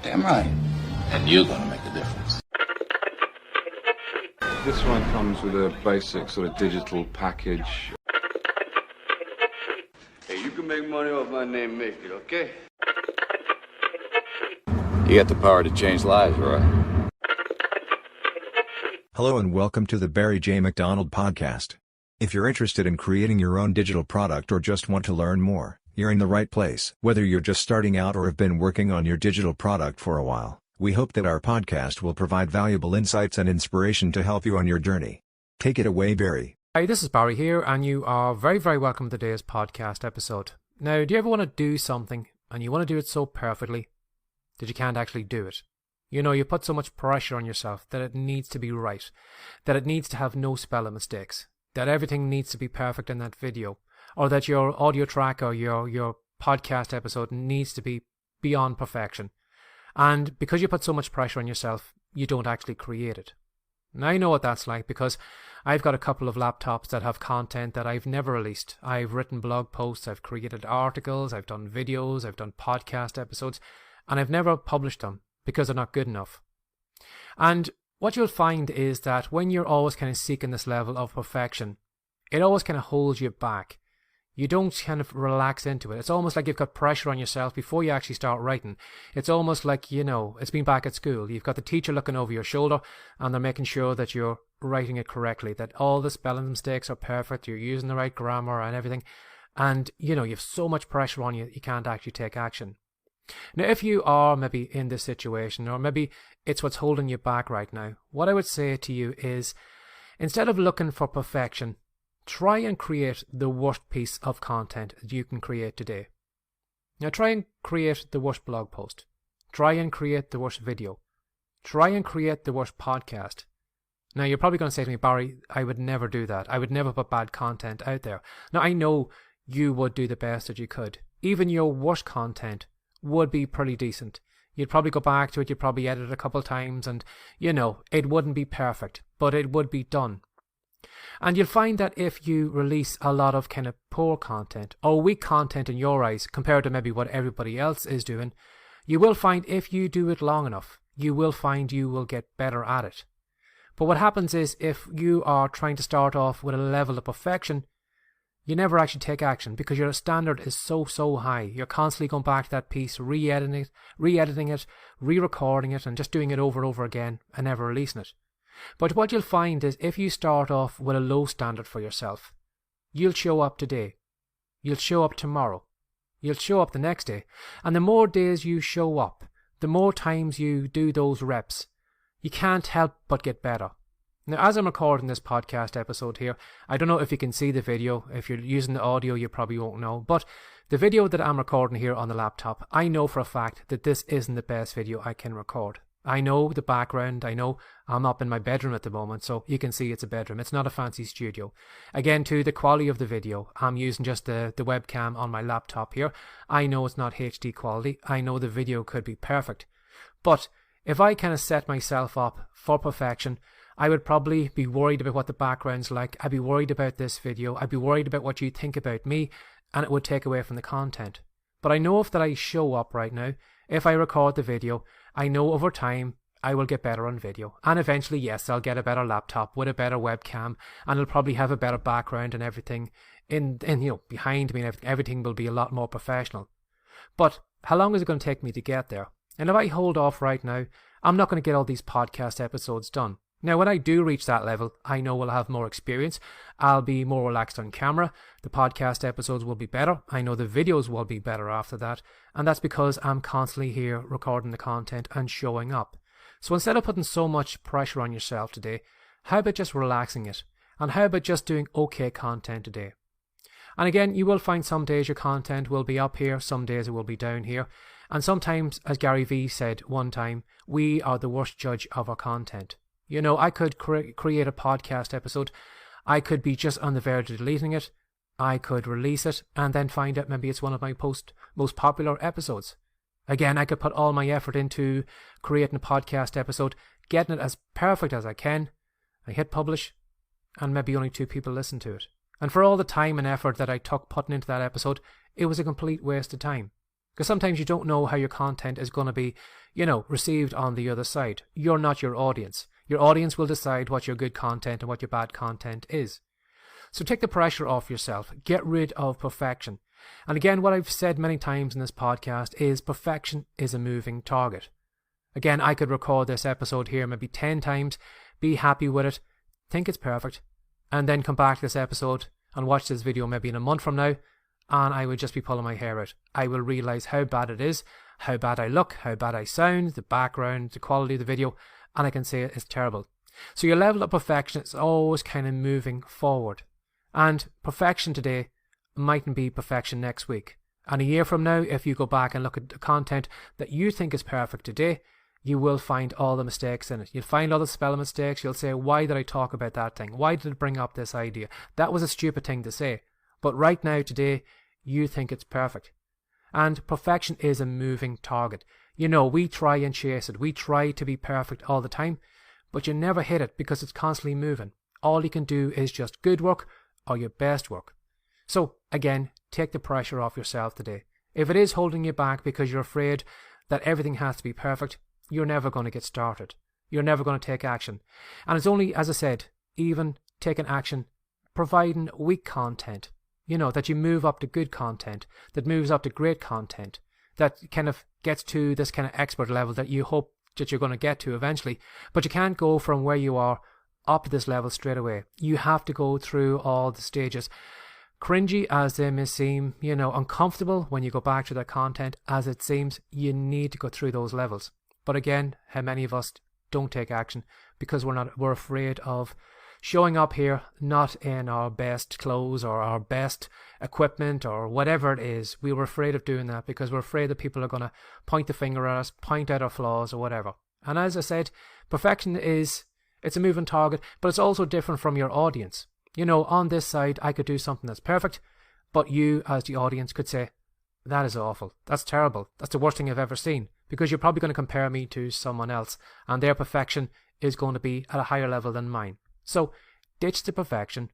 Damn right. And you're gonna make a difference. This one comes with a basic sort of digital package. Hey, you can make money off my name, make it, okay? You got the power to change lives, right? Hello and welcome to the Barry J. McDonald podcast. If you're interested in creating your own digital product or just want to learn more, you're in the right place. Whether you're just starting out or have been working on your digital product for a while, we hope that our podcast will provide valuable insights and inspiration to help you on your journey. Take it away, Barry. Hi, this is Barry here, and you are very, very welcome to today's podcast episode. Now, do you ever want to do something, and you want to do it so perfectly that you can't actually do it? You know, you put so much pressure on yourself that it needs to be right, that it needs to have no spelling mistakes, that everything needs to be perfect in that video, or that your audio track or your podcast episode needs to be beyond perfection. And because you put so much pressure on yourself, you don't actually create it. And I know what that's like because I've got a couple of laptops that have content that I've never released. I've written blog posts, I've created articles, I've done videos, I've done podcast episodes, and I've never published them because they're not good enough. And what you'll find is that when you're always kind of seeking this level of perfection, it always kind of holds you back. You don't kind of relax into it. It's almost like you've got pressure on yourself before you actually start writing. It's almost like, you know, it's been back at school. You've got the teacher looking over your shoulder and they're making sure that you're writing it correctly, that all the spelling mistakes are perfect, you're using the right grammar and everything. And, you know, you have so much pressure on you, you can't actually take action. Now, if you are maybe in this situation, or maybe it's what's holding you back right now, what I would say to you is, instead of looking for perfection, try and create the worst piece of content that you can create today. Now, try and create the worst blog post. Try and create the worst video. Try and create the worst podcast. Now, you're probably going to say to me, Barry, I would never do that. I would never put bad content out there. Now, I know you would do the best that you could. Even your worst content would be pretty decent. You'd probably go back to it, you'd probably edit it a couple of times, and, you know, it wouldn't be perfect, but it would be done. And you'll find that if you release a lot of kind of poor content, or weak content in your eyes, compared to maybe what everybody else is doing, you will find if you do it long enough, you will find you will get better at it. But what happens is, if you are trying to start off with a level of perfection, you never actually take action because your standard is so high. You're constantly going back to that piece, re-editing it, re-recording it, and just doing it over and over again and never releasing it. But what you'll find is, if you start off with a low standard for yourself, you'll show up today, you'll show up tomorrow, you'll show up the next day, and the more days you show up, the more times you do those reps, you can't help but get better. Now, as I'm recording this podcast episode here, I don't know if you can see the video. If you're using the audio, you probably won't know. But the video that I'm recording here on the laptop, I know for a fact that this isn't the best video I can record. I know the background. I know I'm up in my bedroom at the moment, so you can see it's a bedroom. It's not a fancy studio. Again, too, the quality of the video, I'm using just the webcam on my laptop here. I know it's not HD quality. I know the video could be perfect. But if I kind of set myself up for perfection, I would probably be worried about what the background's like. I'd be worried about this video. I'd be worried about what you think about me, and it would take away from the content. But I know if that I show up right now, if I record the video, I know over time I will get better on video. And eventually, yes, I'll get a better laptop with a better webcam, and it'll probably have a better background and everything in behind me, and everything will be a lot more professional. But how long is it going to take me to get there? And if I hold off right now, I'm not going to get all these podcast episodes done. Now, when I do reach that level, I know I'll have more experience. I'll be more relaxed on camera. The podcast episodes will be better. I know the videos will be better after that. And that's because I'm constantly here recording the content and showing up. So instead of putting so much pressure on yourself today, how about just relaxing it? And how about just doing okay content today? And again, you will find some days your content will be up here, some days it will be down here. And sometimes, as Gary Vee said one time, we are the worst judge of our content. You know, I could create a podcast episode. I could be just on the verge of deleting it. I could release it and then find out maybe it's one of my most popular episodes. Again, I could put all my effort into creating a podcast episode, getting it as perfect as I can. I hit publish and maybe only 2 people listen to it. And for all the time and effort that I took putting into that episode, it was a complete waste of time. Because sometimes you don't know how your content is going to be, received on the other side. You're not your audience. Your audience will decide what your good content and what your bad content is. So take the pressure off yourself. Get rid of perfection. And again, what I've said many times in this podcast is perfection is a moving target. Again, I could record this episode here maybe 10 times, be happy with it, think it's perfect, and then come back to this episode and watch this video maybe in a month from now, and I would just be pulling my hair out. I will realise how bad it is, how bad I look, how bad I sound, the background, the quality of the video, and I can say it's terrible. So your level of perfection is always kind of moving forward. And perfection today mightn't be perfection next week. And a year from now, if you go back and look at the content that you think is perfect today, you will find all the mistakes in it. You'll find all the spelling mistakes. You'll say, why did I talk about that thing? Why did it bring up this idea? That was a stupid thing to say. But right now, today, you think it's perfect. And perfection is a moving target. We try and chase it. We try to be perfect all the time, but you never hit it because it's constantly moving. All you can do is just good work or your best work. So again, take the pressure off yourself today. If it is holding you back because you're afraid that everything has to be perfect, you're never going to get started. You're never going to take action. And it's only, as I said, even taking action, providing weak content, that you move up to good content, that moves up to great content, that kind of gets to this kind of expert level that you hope that you're going to get to eventually. But you can't go from where you are up to this level straight away. You have to go through all the stages. Cringy as they may seem, uncomfortable when you go back to that content as it seems, you need to go through those levels. But again, how many of us don't take action because we're afraid of showing up here not in our best clothes or our best equipment or whatever it is. We were afraid of doing that because we're afraid that people are going to point the finger at us, point out our flaws or whatever. And as I said, perfection it's a moving target, but it's also different from your audience. On this side, I could do something that's perfect, but you as the audience could say, that is awful, that's terrible, that's the worst thing I've ever seen, because you're probably going to compare me to someone else, and their perfection is going to be at a higher level than mine. So, ditch the perfection,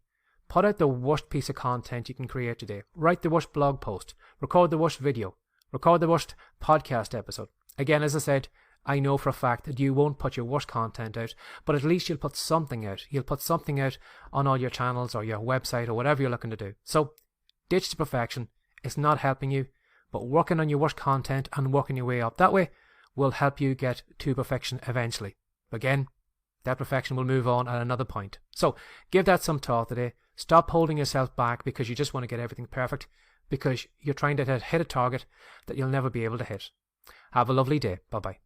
put out the worst piece of content you can create today, write the worst blog post, record the worst video, record the worst podcast episode. Again, as I said, I know for a fact that you won't put your worst content out, but at least you'll put something out. You'll put something out on all your channels or your website or whatever you're looking to do. So, ditch the perfection. It's not helping you, but working on your worst content and working your way up that way will help you get to perfection eventually. Again, that perfection will move on at another point. So, give that some thought today. Stop holding yourself back because you just want to get everything perfect, because you're trying to hit a target that you'll never be able to hit. Have a lovely day. Bye-bye.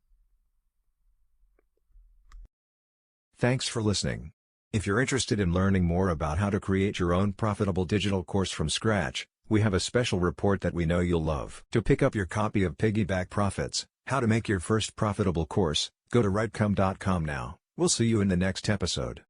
Thanks for listening. If you're interested in learning more about how to create your own profitable digital course from scratch, we have a special report that we know you'll love. To pick up your copy of Piggyback Profits, How to Make Your First Profitable Course, go to writecom.com now. We'll see you in the next episode.